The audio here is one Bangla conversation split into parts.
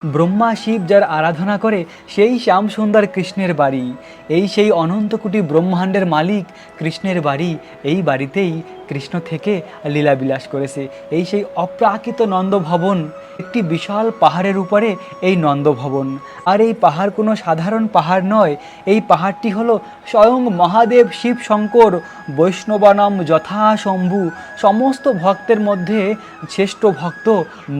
ব্রহ্মা শিব যার আরাধনা করে সেই শ্যামসুন্দর কৃষ্ণের বাড়ি, এই সেই অনন্ত কোটি ব্রহ্মাণ্ডের মালিক কৃষ্ণের বাড়ি। এই বাড়িতেই কৃষ্ণ থেকে লীলাবিলাস করেছে। এই সেই অপ্রাকৃত নন্দভবন, একটি বিশাল পাহাড়ের উপরে এই নন্দভবন। আর এই পাহাড় কোনো সাধারণ পাহাড় নয়, এই পাহাড়টি হলো স্বয়ং মহাদেব শিব শঙ্কর বৈষ্ণবানাম যথাশম্ভু, সমস্ত ভক্তের মধ্যে শ্রেষ্ঠ ভক্ত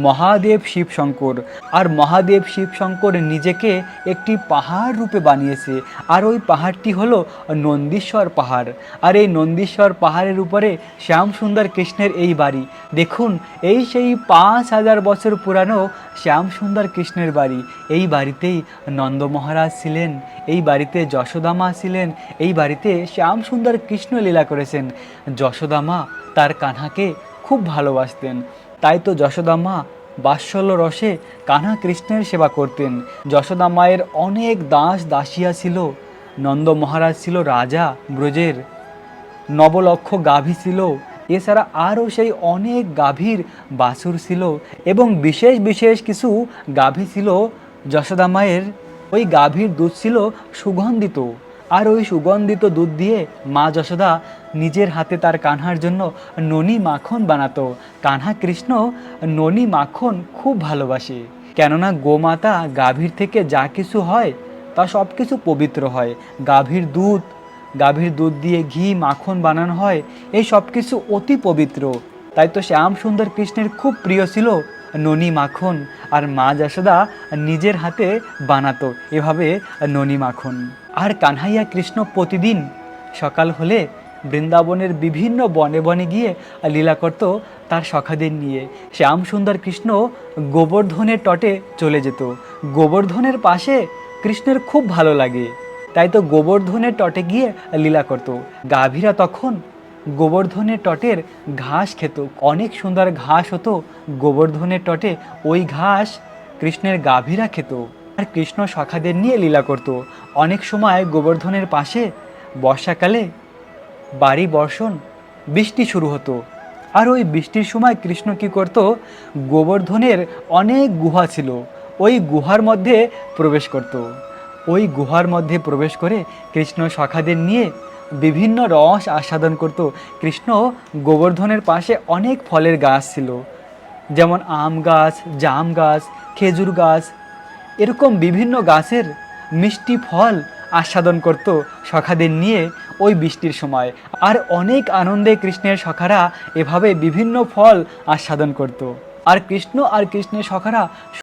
মহাদেব শিব শঙ্কর। আর মহাদেব শিব শঙ্কর নিজেকে একটি পাহাড় রূপে বানিয়েছে। আর ওই পাহাড়টি হলো নন্দীশ্বর পাহাড়। আর এই নন্দীশ্বর পাহাড়ের উপরে শ্যামসুন্দর কৃষ্ণের এই বাড়ি। দেখুন, এই সেই 5000 বছর পুরানো শ্যামসুন্দর কৃষ্ণের বাড়ি। এই বাড়িতেই নন্দ মহারাজ ছিলেন, এই বাড়িতে যশোদা মা ছিলেন, এই বাড়িতে শ্যামসুন্দর কৃষ্ণ লীলা করেছেন। যশোদা মা তার কানহাকে খুব ভালোবাসতেন, তাই তো যশোদা মা বাৎসল্য রসে কানহা কৃষ্ণের সেবা করতেন। যশোদা মায়ের অনেক দাস দাসিয়া ছিল। নন্দ মহারাজ ছিল রাজা ব্রজের, নবলক্ষ গাভী ছিল, এছাড়া আরও সেই অনেক গাভীর বাছুর ছিল এবং বিশেষ বিশেষ কিছু গাভী ছিল যশোদা মায়ের। ওই গাভীর দুধ ছিল সুগন্ধিত, আর ওই সুগন্ধিত দুধ দিয়ে মা যশোদা নিজের হাতে তার কানহার জন্য ননি মাখন বানাতো। কানহা কৃষ্ণ ননি মাখন খুব ভালোবাসে, কেননা গোমাতা গাভীর থেকে যা কিছু হয় তা সব কিছু পবিত্র হয়। গাভীর দুধ দিয়ে ঘি মাখন বানানো হয়, এই সব কিছু অতি পবিত্র। তাই তো শ্যামসুন্দর কৃষ্ণের খুব প্রিয় ছিল ননি মাখন, আর মা যশোদা নিজের হাতে বানাতো এভাবে ননি মাখন। আর কানহাইয়া কৃষ্ণ প্রতিদিন সকাল হলে বৃন্দাবনের বিভিন্ন বনে বনে গিয়ে লীলা করত তার সখাদের নিয়ে। শ্যামসুন্দর কৃষ্ণ গোবর্ধনের তটে চলে যেত। গোবর্ধনের পাশে কৃষ্ণের খুব ভালো লাগে, তাই তো গোবর্ধনের তটে গিয়ে লীলা করত। গাভীরা তখন গোবর্ধনের তটের ঘাস খেত, অনেক সুন্দর ঘাস হতো গোবর্ধনের তটে, ওই ঘাস কৃষ্ণের গাভীরা খেত। আর কৃষ্ণ সখাদের নিয়ে লীলা করত। অনেক সময় গোবর্ধনের পাশে বর্ষাকালে বাড়ি বর্ষণ বৃষ্টি শুরু হতো। আর ওই বৃষ্টির সময় কৃষ্ণ কী করত, গোবর্ধনের অনেক গুহা ছিল, ওই গুহার মধ্যে প্রবেশ করত। ওই গুহার মধ্যে প্রবেশ করে কৃষ্ণ সখাদের নিয়ে বিভিন্ন রস আস্বাদন করত। কৃষ্ণ গোবর্ধনের পাশে অনেক ফলের গাছ ছিল, যেমন আম গাছ, জাম গাছ, খেজুর গাছ, এরকম বিভিন্ন গাছের মিষ্টি ফল আস্বাদন করত সখাদের নিয়ে ওই বৃষ্টির সময়। আর অনেক আনন্দে কৃষ্ণের সখারা এভাবে বিভিন্ন ফল আস্বাদন করত। আর কৃষ্ণ আর কৃষ্ণের সখারা